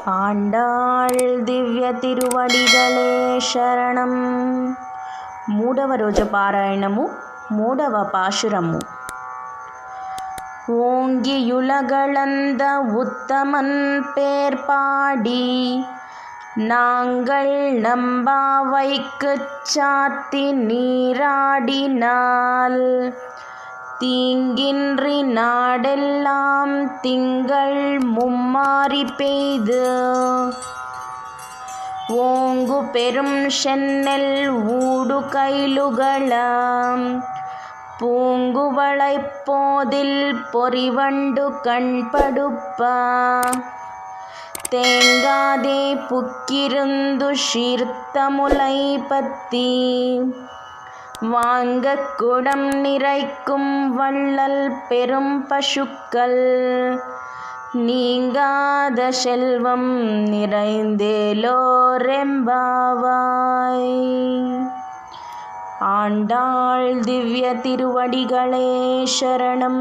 ஆண்டாள் திவ்ய திருவடிகளே శరణం. మూడవ రోజు పారాయణము, మూడవ పాశురము. ஓங்கியுலகளந்த உத்தமன் பேர் பாடி நாங்கள் நம்பாவைக்குச் சாத்தி நீராடினால் தீங்கின்றி நாடெல்லாம் திங்கள் மும்மாரி பெய்து ஓங்கு பெரும் சென்னல் ஊடு கைலுகளம் பூங்குவளைப் போதில் பொறிவண்டு கண்படுப்ப தேங்காதே புக்கிருந்து சீர்த்த முலை பத்தி வாங்கக் குடம் நிறைக்கும் வள்ளல் பெரும் பசுக்கள் நீங்காத செல்வம் நிறைந்தேலோரெம்பாவாய். ஆண்டாள் திவ்ய திருவடிகளே శరణం.